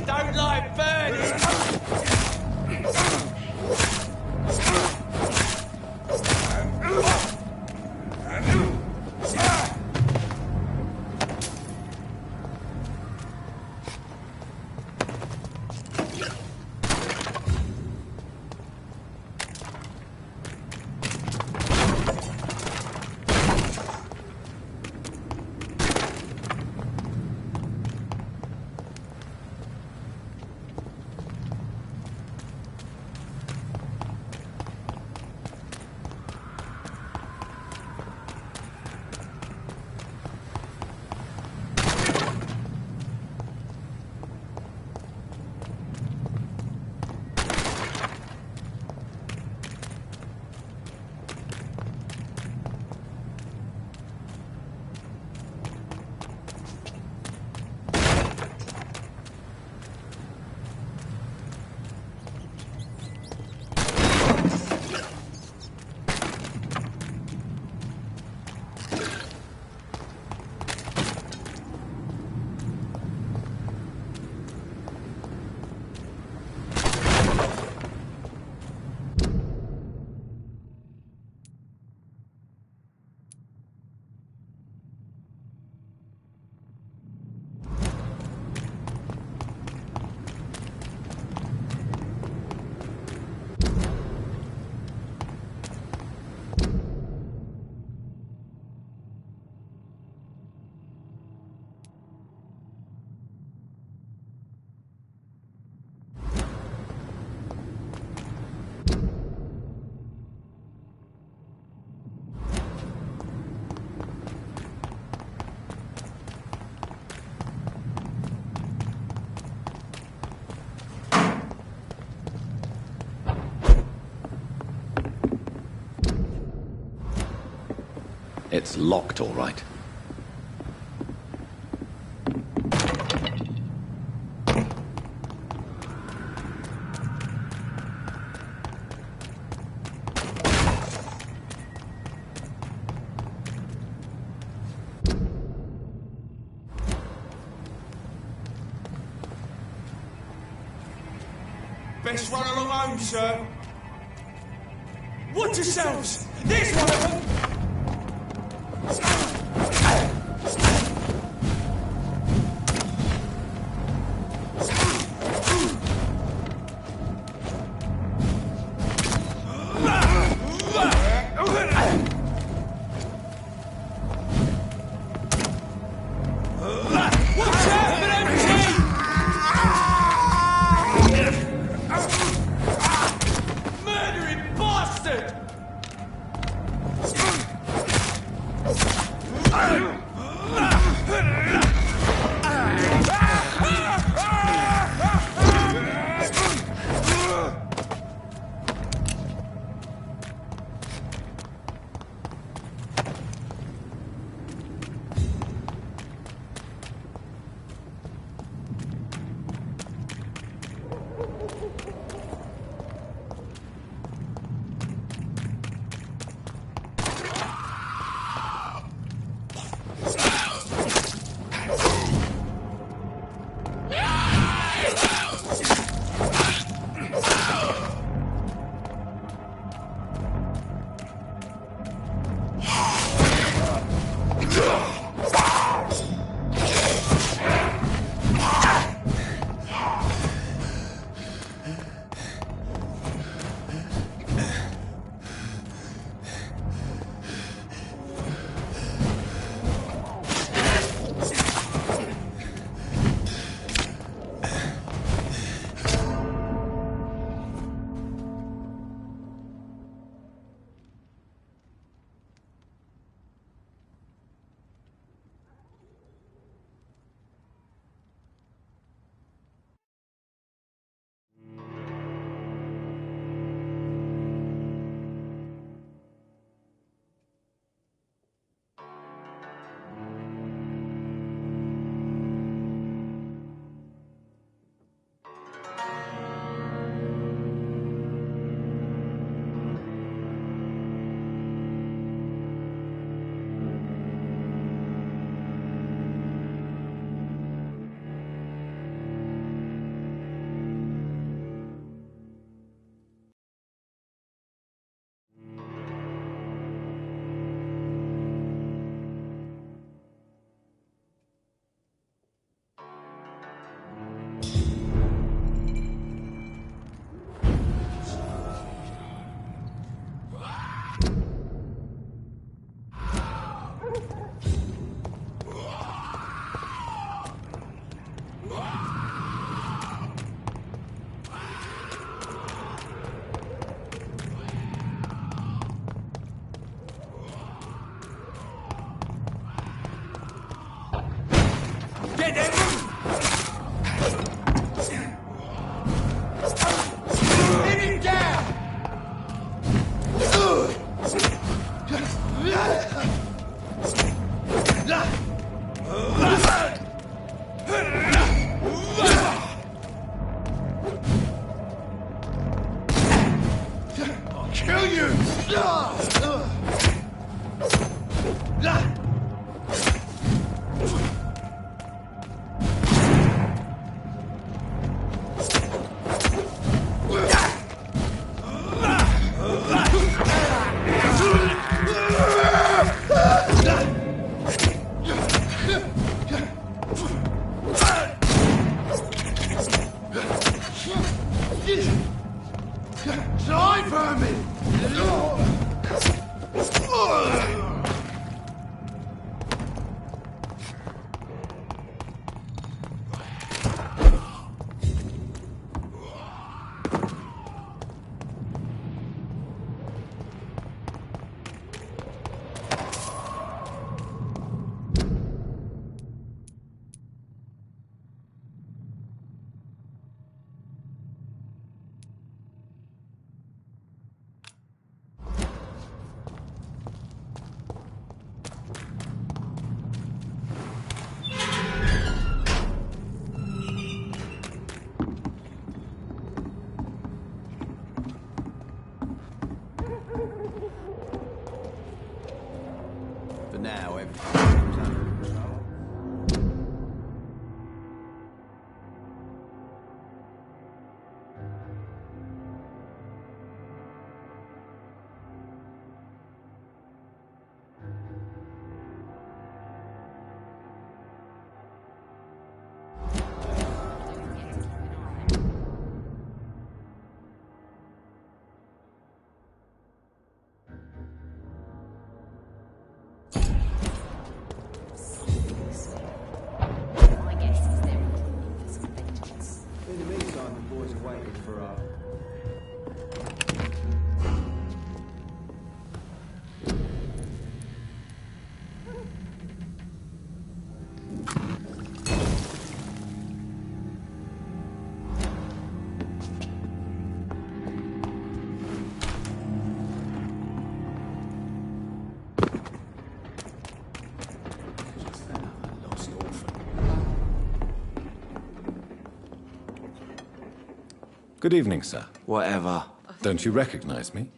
Don't like birdies. It's locked, all right. Best run along home, sir. Watch yourselves! There's one of them! Murdering bastard! vermin! Now everything's under control. Good evening, sir. Whatever. Don't you recognize me?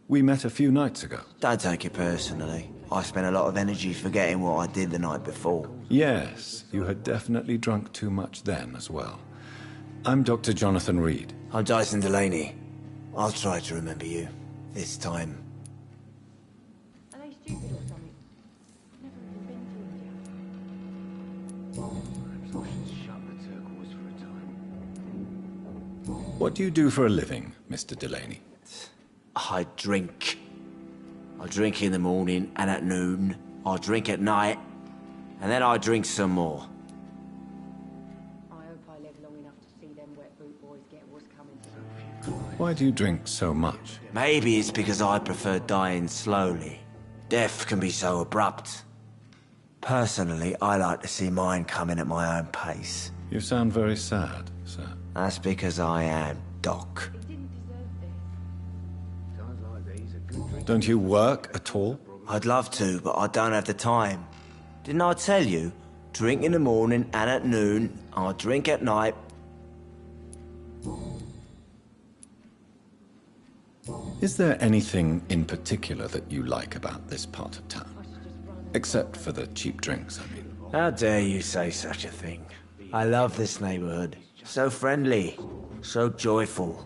We met a few nights ago. Don't take it personally. I spent a lot of energy forgetting what I did the night before. Yes, you had definitely drunk too much then as well. I'm Dr. Jonathan Reed. I'm Dyson Delaney. I'll try to remember you. This time. Are they stupid or something? Never even been to India. What do you do for a living, Mr. Delaney? I drink. I drink in the morning and at noon. I drink at night. And then I drink some more. I hope I live long enough to see them wet boot boys get what's coming to them. Why do you drink so much? Maybe it's because I prefer dying slowly. Death can be so abrupt. Personally, I like to see mine coming at my own pace. You sound very sad, sir. That's because I am Doc. He didn't deserve this. Don't you work at all? I'd love to, but I don't have the time. Didn't I tell you? Drink in the morning and at noon. I drink at night. Is there anything in particular that you like about this part of town? Except for the cheap drinks, I mean. How dare you say such a thing? I love this neighborhood. So friendly, so joyful.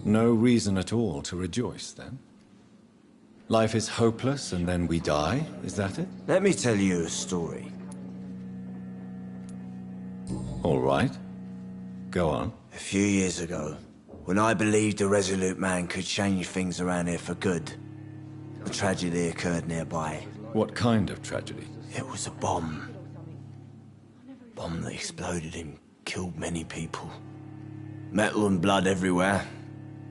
No reason at all to rejoice, then? Life is hopeless and then we die, is that it? Let me tell you a story. All right. Go on. A few years ago, when I believed a resolute man could change things around here for good, a tragedy occurred nearby. What kind of tragedy? It was a bomb. Bomb that exploded and killed many people. Metal and blood everywhere.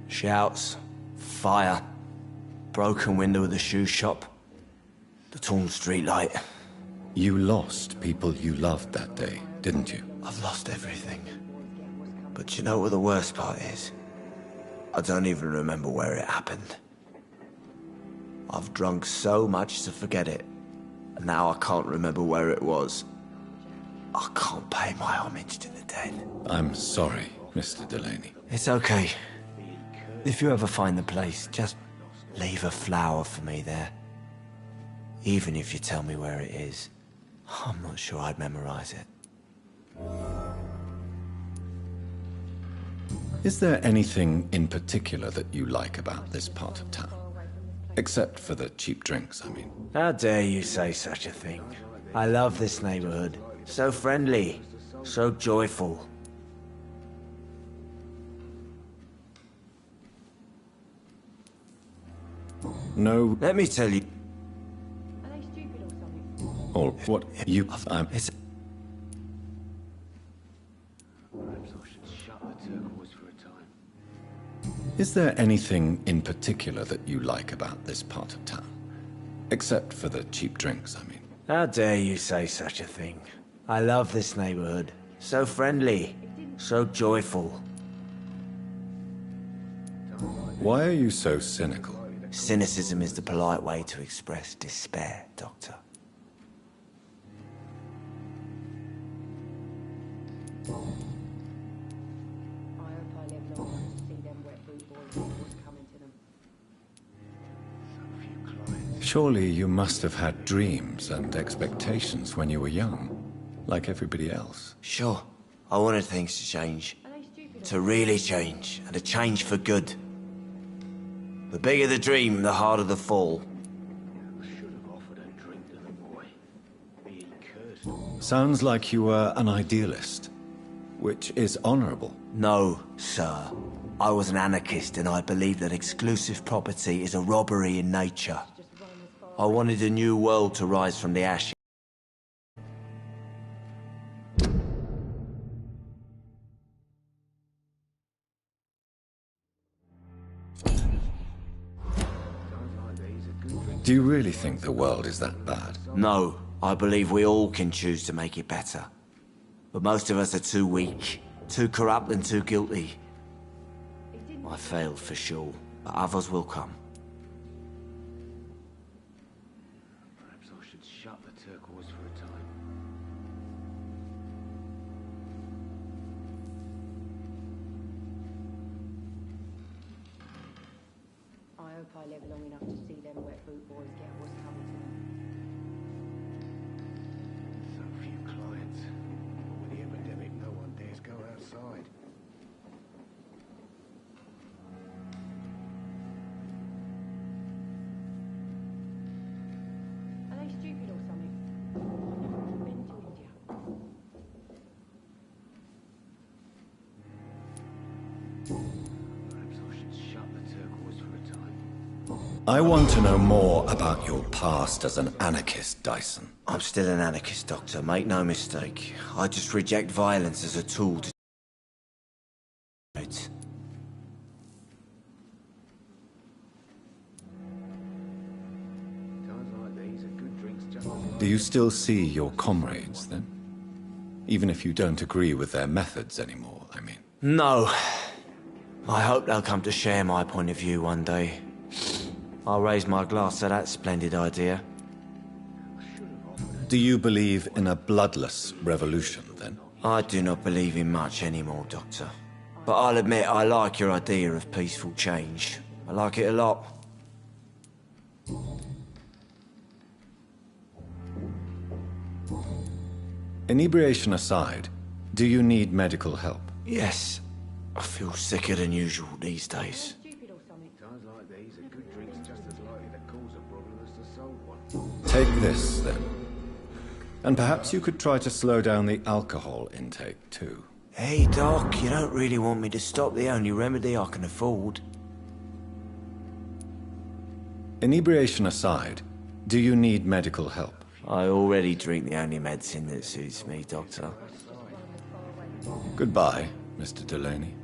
Shouts, fire, broken window of the shoe shop, the torn streetlight. You lost people you loved that day, didn't you? I've lost everything. But you know what the worst part is? I don't even remember where it happened. I've drunk so much to forget it. And now I can't remember where it was. I can't pay my homage to the dead. I'm sorry, Mr. Delaney. It's okay. If you ever find the place, just leave a flower for me there. Even if you tell me where it is, I'm not sure I'd memorize it. Is there anything in particular that you like about this part of town? Except for the cheap drinks, I mean. How dare you say such a thing? I love this neighborhood. So friendly, So joyful. No, Let me tell you. Are they stupid or something? or what you... It's Perhaps I should shut the turquoise for a time. Is there anything in particular that you like about this part of town? Except for the cheap drinks, I mean. How dare you say such a thing? I love this neighborhood. So friendly, so joyful. Why are you so cynical? Cynicism is the polite way to express despair, Doctor. I hope I live long enough to see them wet boot boys get what's coming to them. So few clients. Surely you must have had dreams and expectations when you were young, like everybody else. Sure, I wanted things to change. Are they stupid? To really change, and to change for good. The bigger the dream, the harder the fall. I should have offered a drink to the boy. Being cursed. Sounds like you were an idealist, which is honorable. No, sir. I was an anarchist and I believed that exclusive property is a robbery in nature. I wanted a new world to rise from the ashes. Do you really think the world is that bad? No, I believe we all can choose to make it better. But most of us are too weak, too corrupt and too guilty. I failed for sure, but others will come. Perhaps I should shut the turquoise for a time. I hope I live long enough to see them wet boot boys get what's coming to them. So few clients. With the epidemic, no one dares go outside. Are they stupid or something? I've been to India. Perhaps I should shut the turquoise for a time. I want to know more about your past as an anarchist, Dyson. I'm still an anarchist, Doctor, make no mistake. I just reject violence as a tool to... Times like these, a good drink's just as Do you still see your comrades, then? Even if you don't agree with their methods anymore, I mean. No. I hope they'll come to share my point of view one day. I'll raise my glass to that splendid idea. Do you believe in a bloodless revolution, then? I do not believe in much anymore, Doctor. But I'll admit I like your idea of peaceful change. I like it a lot. Inebriation aside, do you need medical help? Yes. I feel sicker than usual these days. Stupid or something? times like these, a good drink's just as likely to cause a problem as to solve one. Take this, then. And perhaps you could try to slow down the alcohol intake, too. Hey, Doc, you don't really want me to stop the only remedy I can afford. Inebriation aside, do you need medical help? I already drink the only medicine that suits me, Doctor. Goodbye, Mr. Delaney.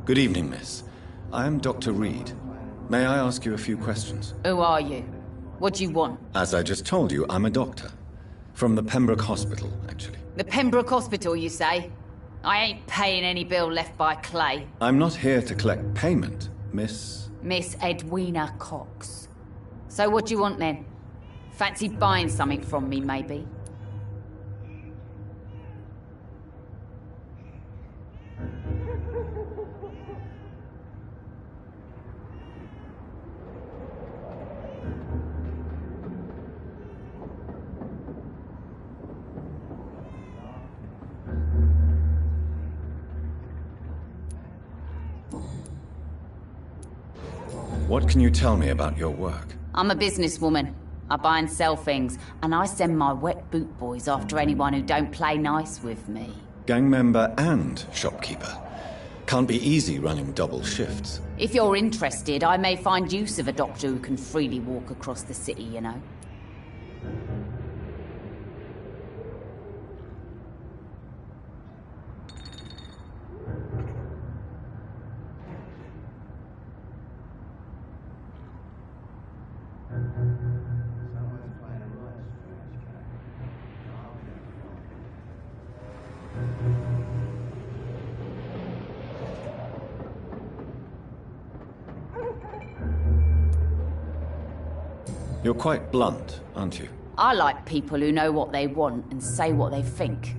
Good evening, miss. I am Dr. Reed. May I ask you a few questions? Who are you? What do you want? As I just told you, I'm a doctor. From the Pembroke Hospital, actually. The Pembroke Hospital, you say? I ain't paying any bill left by Clay. I'm not here to collect payment, Miss... Miss Edwina Cox. So what do you want then? Fancy buying something from me, maybe? What can you tell me about your work? I'm a businesswoman. I buy and sell things, and I send my wet boot boys after anyone who don't play nice with me. Gang member and shopkeeper. Can't be easy running double shifts. If you're interested, I may find use of a doctor who can freely walk across the city, you know. You're quite blunt, aren't you? I like people who know what they want and say what they think.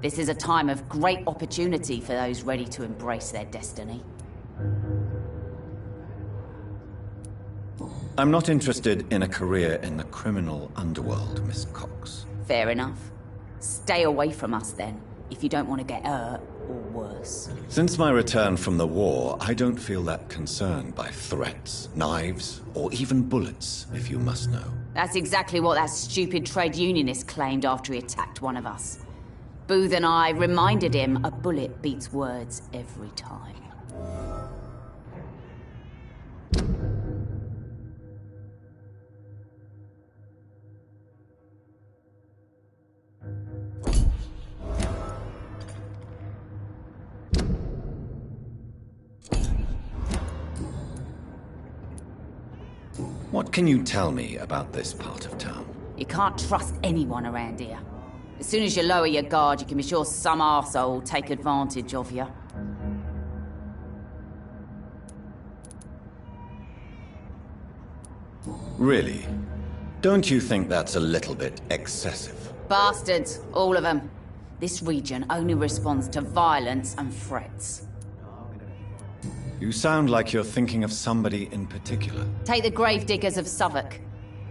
This is a time of great opportunity for those ready to embrace their destiny. I'm not interested in a career in the criminal underworld, Miss Cox. Fair enough. Stay away from us then, if you don't want to get hurt or worse. Since my return from the war, I don't feel that concerned by threats, knives, or even bullets, if you must know. That's exactly what that stupid trade unionist claimed after he attacked one of us. Booth and I reminded him a bullet beats words every time. What can you tell me about this part of town? You can't trust anyone around here. As soon as you lower your guard, you can be sure some arsehole will take advantage of you. Really? Don't you think that's a little bit excessive? Bastards, all of them. This region only responds to violence and threats. You sound like you're thinking of somebody in particular. Take the gravediggers of Southwark.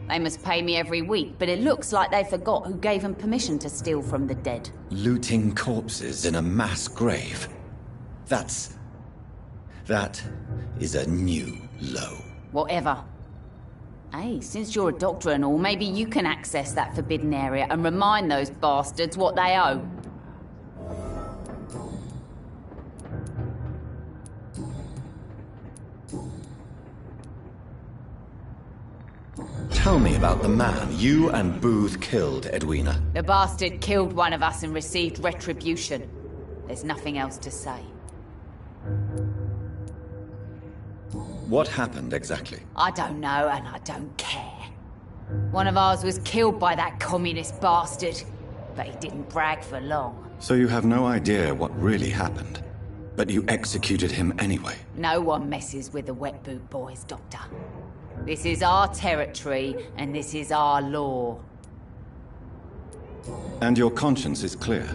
They must pay me every week, but it looks like they forgot who gave them permission to steal from the dead. Looting corpses in a mass grave. That is a new low. Whatever. Hey, since you're a doctor and all, maybe you can access that forbidden area and remind those bastards what they owe. Tell me about the man you and Booth killed, Edwina. The bastard killed one of us and received retribution. There's nothing else to say. What happened exactly? I don't know, and I don't care. One of ours was killed by that communist bastard, but he didn't brag for long. So you have no idea what really happened, but you executed him anyway. No one messes with the wet boot boys, Doctor. This is our territory, and this is our law. And your conscience is clear.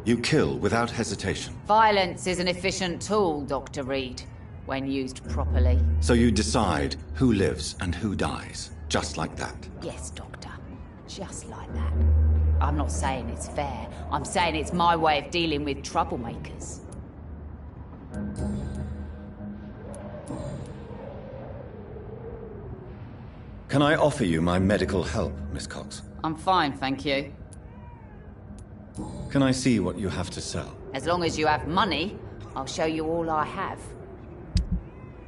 You kill without hesitation. Violence is an efficient tool, Dr. Reed, when used properly. So you decide who lives and who dies, just like that. Yes, Doctor. Just like that. I'm not saying it's fair. I'm saying it's my way of dealing with troublemakers. Can I offer you my medical help, Miss Cox? I'm fine, thank you. Can I see what you have to sell? As long as you have money, I'll show you all I have.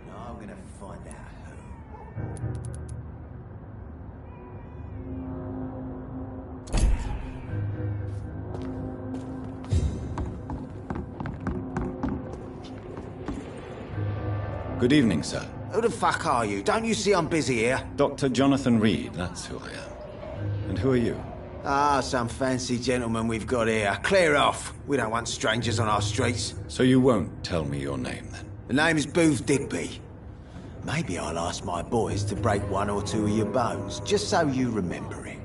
Now I'm gonna find out who. Good evening, sir. Who the fuck are you? Don't you see I'm busy here? Dr. Jonathan Reed, that's who I am. And who are you? Ah, some fancy gentleman we've got here. Clear off. We don't want strangers on our streets. So you won't tell me your name, then? The name is Booth Digby. Maybe I'll ask my boys to break one or two of your bones, just so you remember it.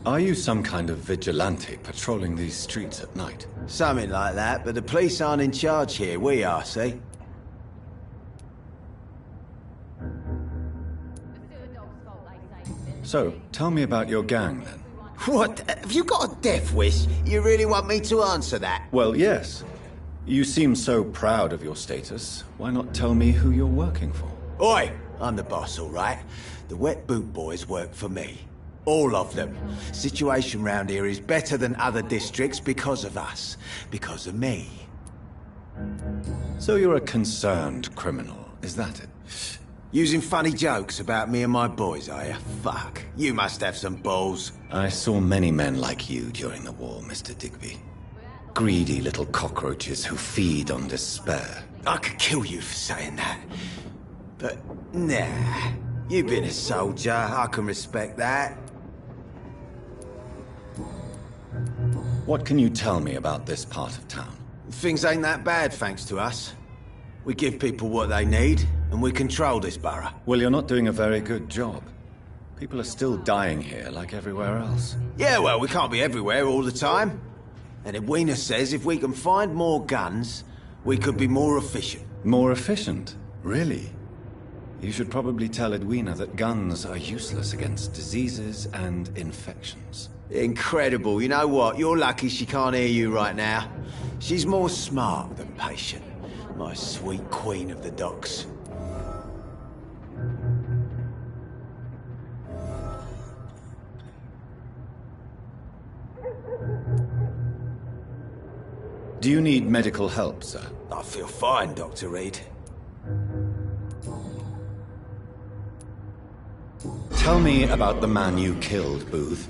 Are you some kind of vigilante patrolling these streets at night? Something like that, but the police aren't in charge here. We are, see? So, tell me about your gang, then. What? Have you got a death wish? You really want me to answer that? Well, yes. You seem so proud of your status. Why not tell me who you're working for? Oi! I'm the boss, all right? The Wet Boot Boys work for me. All of them. Situation round here is better than other districts because of us. Because of me. So you're a concerned criminal, is that it? Using funny jokes about me and my boys, are you? Fuck. You must have some balls. I saw many men like you during the war, Mr. Digby. Greedy little cockroaches who feed on despair. I could kill you for saying that. But, nah. You've been a soldier. I can respect that. What can you tell me about this part of town? Things ain't that bad, thanks to us. We give people what they need, and we control this borough. Well, you're not doing a very good job. People are still dying here, like everywhere else. Yeah, well, we can't be everywhere all the time. And Edwina says if we can find more guns, we could be more efficient. More efficient? Really? You should probably tell Edwina that guns are useless against diseases and infections. Incredible. You know what? You're lucky she can't hear you right now. She's more smart than patient. My sweet queen of the docks. Do you need medical help, sir? I feel fine, Dr. Reed. Tell me about the man you killed, Booth.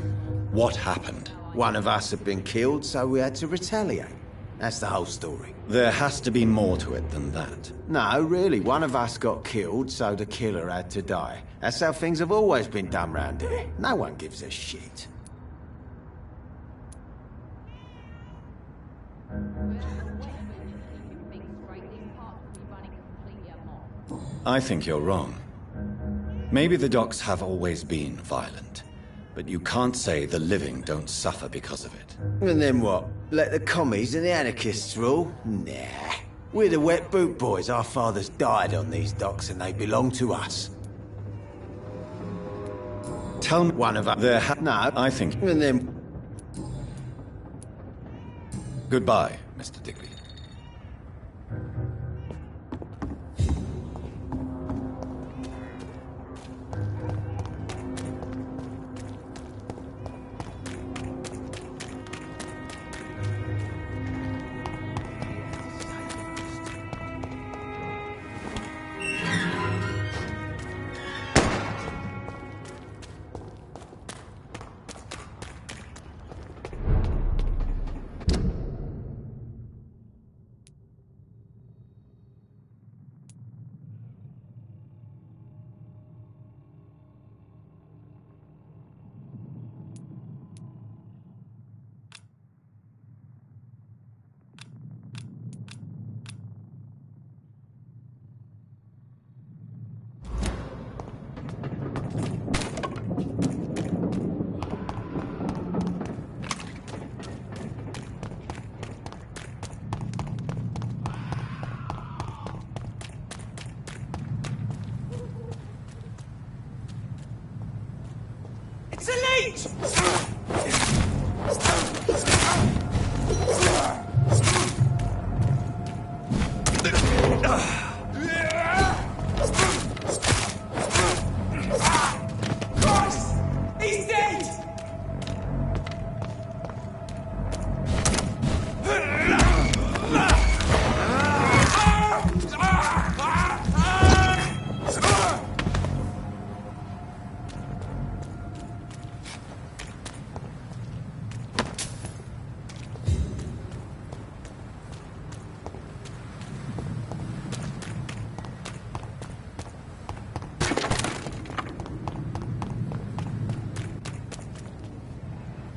What happened? One of us had been killed, so we had to retaliate. That's the whole story. There has to be more to it than that. No, really. One of us got killed, so the killer had to die. That's how things have always been done round here. No one gives a shit. I think you're wrong. Maybe the docks have always been violent, but you can't say the living don't suffer because of it. And then what? Let the commies and the anarchists rule? Nah. We're the Wet Boot Boys. Our fathers died on these docks and they belong to us. Tell me One of us. No, I think... And then... Goodbye, Mr. Digby. It's elite! Christ! He's dead!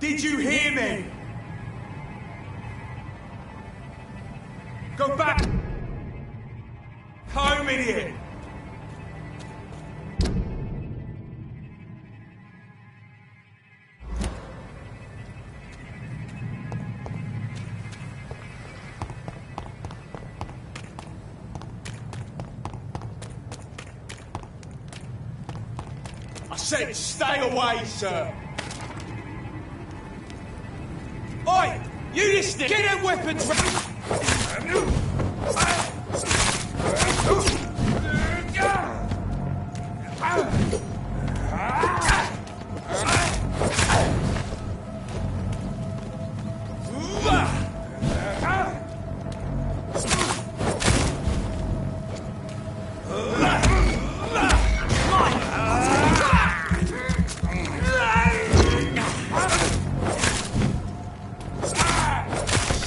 Did you hear me? Go back! Home, idiot! I said stay away, sir! Oi! You listening? Get them weapons ready!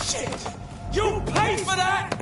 Shit! You'll pay for that!